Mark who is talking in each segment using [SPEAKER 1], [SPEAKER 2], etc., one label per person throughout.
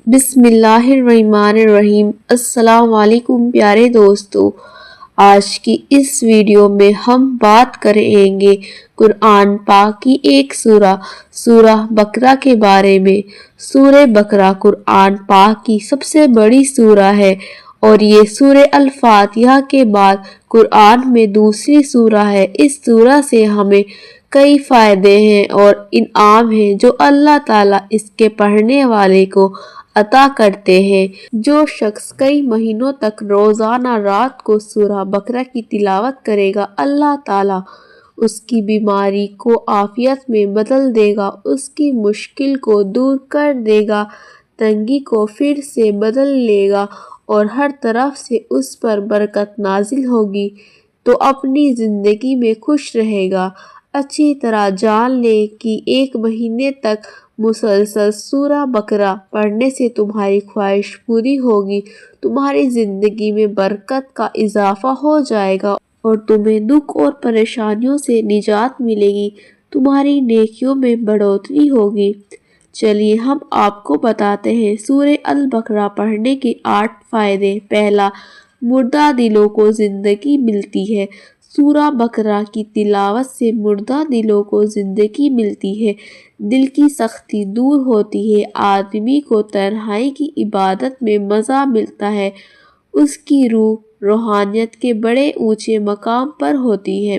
[SPEAKER 1] بسم اللہ الرحمن الرحیم۔ السلام علیکم پیارے دوستو، آج کی اس ویڈیو میں ہم بات کریں گے قرآن پاک کی ایک سورہ بقرہ کے بارے میں۔ سورہ بقرہ قرآن پاک کی سب سے بڑی سورہ ہے اور یہ سورہ الفاتحہ کے بعد قرآن میں دوسری سورہ ہے۔ اس سورہ سے ہمیں کئی فائدے ہیں اور انعام ہیں جو اللہ تعالیٰ اس کے پڑھنے والے کو عطا کرتے ہیں۔ جو شخص کئی مہینوں تک روزانہ رات کو سورہ بقرہ کی تلاوت کرے گا، اللہ تعالیٰ اس کی بیماری کو عافیت میں بدل دے گا، اس کی مشکل کو دور کر دے گا، تنگی کو پھر سے بدل لے گا اور ہر طرف سے اس پر برکت نازل ہوگی تو اپنی زندگی میں خوش رہے گا۔ اچھی طرح جان لیں کہ ایک مہینے تک مسلسل سورہ بقرہ پڑھنے سے تمہاری خواہش پوری ہوگی، تمہاری زندگی میں برکت کا اضافہ ہو جائے گا اور تمہیں دکھ اور پریشانیوں سے نجات ملے گی، تمہاری نیکیوں میں بڑھوتری ہوگی۔ چلیے ہم آپ کو بتاتے ہیں سورہ البقرہ پڑھنے کے 8 فائدے۔ پہلا، مردہ دلوں کو زندگی ملتی ہے۔ سورہ بقرہ کی تلاوت سے مردہ دلوں کو زندگی ملتی ہے، دل کی سختی دور ہوتی ہے، آدمی کو تنہائی کی عبادت میں مزہ ملتا ہے، اس کی روح روحانیت کے بڑے اونچے مقام پر ہوتی ہے۔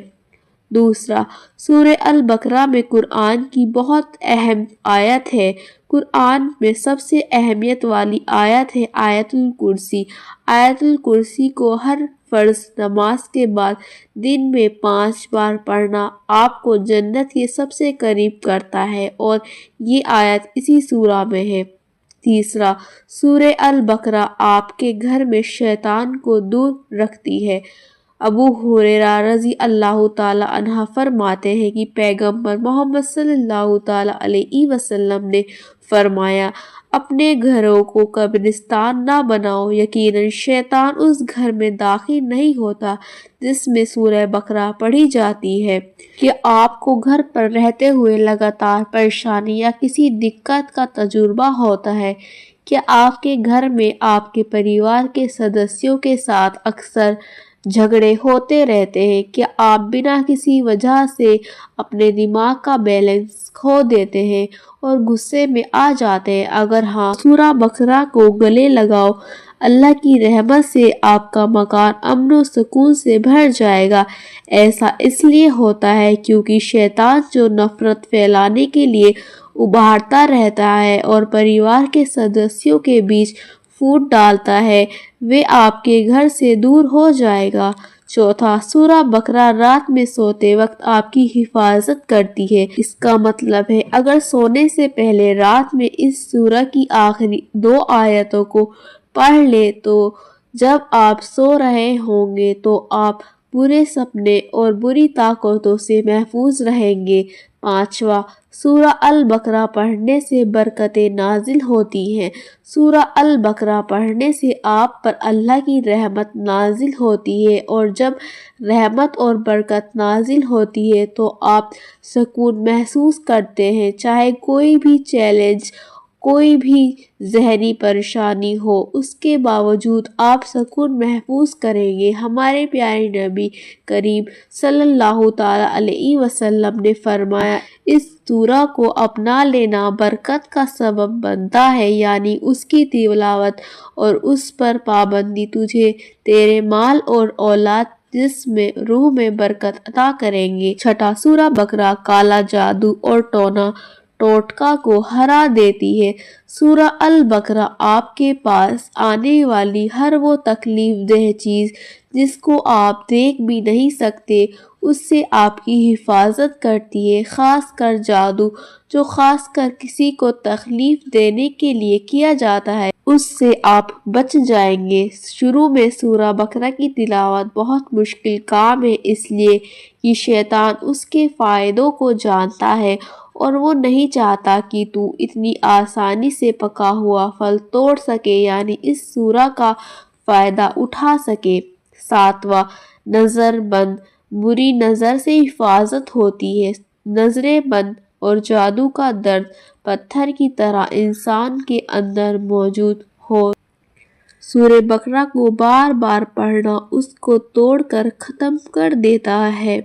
[SPEAKER 1] دوسرا، سورہ البقرہ میں قرآن کی بہت اہم آیت ہے۔ قرآن میں سب سے اہمیت والی آیت ہے آیت الکرسی۔ آیت الکرسی کو ہر فرض نماز کے بعد دن میں 5 بار پڑھنا آپ کو جنت کے سب سے قریب کرتا ہے اور یہ آیت اسی سورہ میں ہے۔ تیسرا، سورہ البقرہ آپ کے گھر میں شیطان کو دور رکھتی ہے۔ ابو ہریرہ رضی اللہ تعالیٰ عنہ فرماتے ہیں کہ پیغمبر محمد صلی اللہ تعالیٰ علیہ وسلم نے فرمایا، اپنے گھروں کو قبرستان نہ بناؤ، یقیناً شیطان اس گھر میں داخل نہیں ہوتا جس میں سورہ بقرہ پڑھی جاتی ہے۔ کہ آپ کو گھر پر رہتے ہوئے لگاتار پریشانی یا کسی دقت کا تجربہ ہوتا ہے؟ کیا آپ کے گھر میں آپ کے پریوار کے سدسیوں کے ساتھ اکثر جھگڑے ہوتے رہتے ہیں؟ کیا آپ بنا کسی وجہ سے اپنے دماغ کا بیلنس کھو دیتے ہیں اور غصے میں آ جاتے ہیں؟ اگر ہاں، سورہ بقرہ کو گلے لگاؤ، اللہ کی رحمت سے آپ کا مکان امن و سکون سے بھر جائے گا۔ ایسا اس لیے ہوتا ہے کیونکہ شیطان جو نفرت پھیلانے کے لیے ابھرتا رہتا ہے اور پریوار کے سدسیوں کے بیچ پھوٹ ڈالتا ہے، وہ آپ کے گھر سے دور ہو جائے گا۔ چوتھا، سورہ بقرہ رات میں سوتے وقت آپ کی حفاظت کرتی ہے۔ اس کا مطلب ہے اگر سونے سے پہلے رات میں اس سورہ کی آخری 2 آیتوں کو پڑھ لیں تو جب آپ سو رہے ہوں گے تو آپ برے سپنے اور بری طاقتوں سے محفوظ رہیں گے۔ پانچواں، سورہ البقرہ پڑھنے سے برکتیں نازل ہوتی ہیں۔ سورہ البقرہ پڑھنے سے آپ پر اللہ کی رحمت نازل ہوتی ہے اور جب رحمت اور برکت نازل ہوتی ہے تو آپ سکون محسوس کرتے ہیں، چاہے کوئی بھی چیلنج، کوئی بھی ذہنی پریشانی ہو، اس کے باوجود آپ سکون محسوس کریں گے۔ ہمارے پیارے نبی کریم صلی اللہ تعالیٰ علیہ وسلم نے فرمایا، اس سورہ کو اپنا لینا برکت کا سبب بنتا ہے، یعنی اس کی تلاوت اور اس پر پابندی تجھے تیرے مال اور اولاد جسم میں روح میں برکت عطا کریں گے۔ چھٹا، سورہ بقرہ کالا جادو اور ٹوٹکا کو ہرا دیتی ہے۔ سورہ البقرہ آپ کے پاس آنے والی ہر وہ تکلیف دہ چیز جس کو آپ دیکھ بھی نہیں سکتے، اس سے آپ کی حفاظت کرتی ہے، خاص کر جادو جو خاص کر کسی کو تکلیف دینے کے لیے کیا جاتا ہے، اس سے آپ بچ جائیں گے۔ شروع میں سورہ بقرہ کی تلاوت بہت مشکل کام ہے، اس لیے کہ شیطان اس کے فائدوں کو جانتا ہے اور وہ نہیں چاہتا کہ تو اتنی آسانی سے پکا ہوا پھل توڑ سکے، یعنی اس سورہ کا فائدہ اٹھا سکے۔ ساتواں، نظر بند، بری نظر سے حفاظت ہوتی ہے۔ نظر بند اور جادو کا درد پتھر کی طرح انسان کے اندر موجود ہو۔ سورہ بقرہ کو بار بار پڑھنا اس کو توڑ کر ختم کر دیتا ہے۔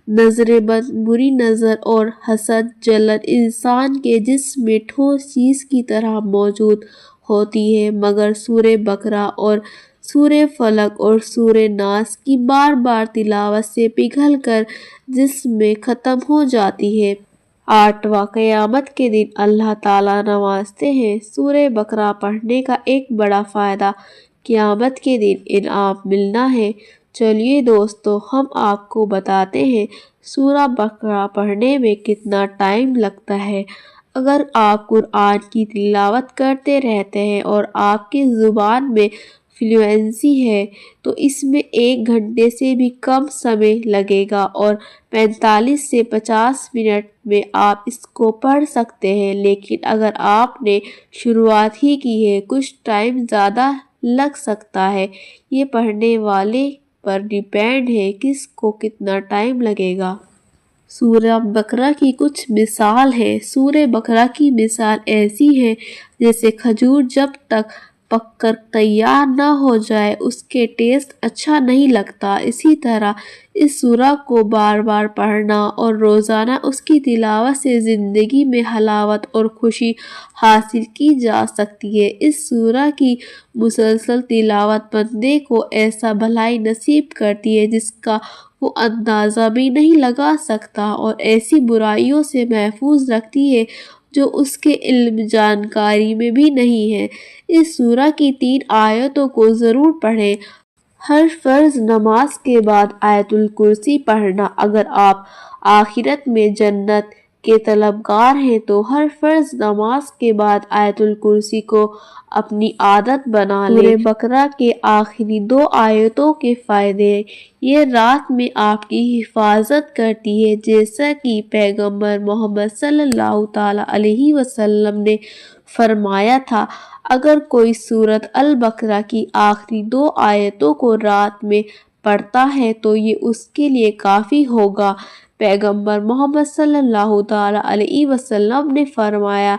[SPEAKER 1] نظر بد، بری نظر اور حسد، جلن انسان کے جسم میں ٹھوس چیز کی طرح موجود ہوتی ہے، مگر سورہ بقرہ اور سورہ فلق اور سورہ ناس کی بار بار تلاوت سے پگھل کر جسم میں ختم ہو جاتی ہے۔ 8واں، قیامت کے دن اللہ تعالیٰ نوازتے ہیں۔ سورہ بقرہ پڑھنے کا ایک بڑا فائدہ قیامت کے دن انعام ملنا ہے۔ چلیے دوستو، ہم آپ کو بتاتے ہیں سورہ بقرہ پڑھنے میں کتنا ٹائم لگتا ہے۔ اگر آپ قرآن کی تلاوت کرتے رہتے ہیں اور آپ کی زبان میں فلوئنسی ہے تو اس میں 1 گھنٹے سے بھی کم سمے لگے گا اور 45 سے 50 منٹ میں آپ اس کو پڑھ سکتے ہیں، لیکن اگر آپ نے شروعات ہی کی ہے کچھ ٹائم زیادہ لگ سکتا ہے۔ یہ پڑھنے والے پر ڈیپینڈ ہے کس کو کتنا ٹائم لگے گا۔ سورہ بقرہ کی کچھ مثال ہے۔ سورہ بقرہ کی مثال ایسی ہے جیسے کھجور جب تک پک کر تیار نہ ہو جائے اس کے ٹیسٹ اچھا نہیں لگتا، اسی طرح اس سورہ کو بار بار پڑھنا اور روزانہ اس کی تلاوت سے زندگی میں حلاوت اور خوشی حاصل کی جا سکتی ہے۔ اس سورہ کی مسلسل تلاوت بندے کو ایسا بھلائی نصیب کرتی ہے جس کا وہ اندازہ بھی نہیں لگا سکتا، اور ایسی برائیوں سے محفوظ رکھتی ہے جو اس کے علم جانکاری میں بھی نہیں ہے۔ اس سورہ کی 3 آیتوں کو ضرور پڑھیں۔ ہر فرض نماز کے بعد آیت الکرسی پڑھنا۔ اگر آپ آخرت میں جنت کے طلبگار ہیں تو ہر فرض نماز کے بعد آیت الکرسی کو اپنی عادت بنا لیں۔ سورہ بقرہ کے آخری 2 آیتوں کے فائدے: یہ رات میں آپ کی حفاظت کرتی ہے، جیسا کہ پیغمبر محمد صلی اللہ تعالیٰ علیہ وسلم نے فرمایا تھا، اگر کوئی سورۃ البقرہ کی آخری 2 آیتوں کو رات میں پڑھتا ہے تو یہ اس کے لیے کافی ہوگا۔ پیغمبر محمد صلی اللہ تعالیٰ علیہ وسلم نے فرمایا،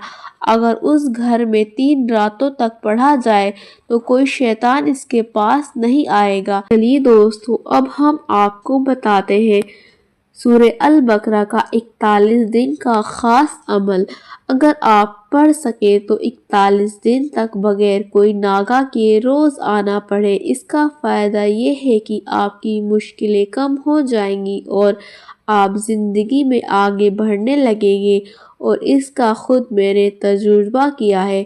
[SPEAKER 1] اگر اس گھر میں 3 راتوں تک پڑھا جائے تو کوئی شیطان اس کے پاس نہیں آئے گا۔ چلیے دوستو، اب ہم آپ کو بتاتے ہیں سورہ البقرہ کا 41 دن کا خاص عمل۔ اگر آپ پڑھ سکیں تو 41 دن تک بغیر کوئی ناگہ کے روز آنا پڑھیں۔ اس کا فائدہ یہ ہے کہ آپ کی مشکلیں کم ہو جائیں گی اور آپ زندگی میں آگے بڑھنے لگیں گے، اور اس کا خود میں نے تجربہ کیا ہے۔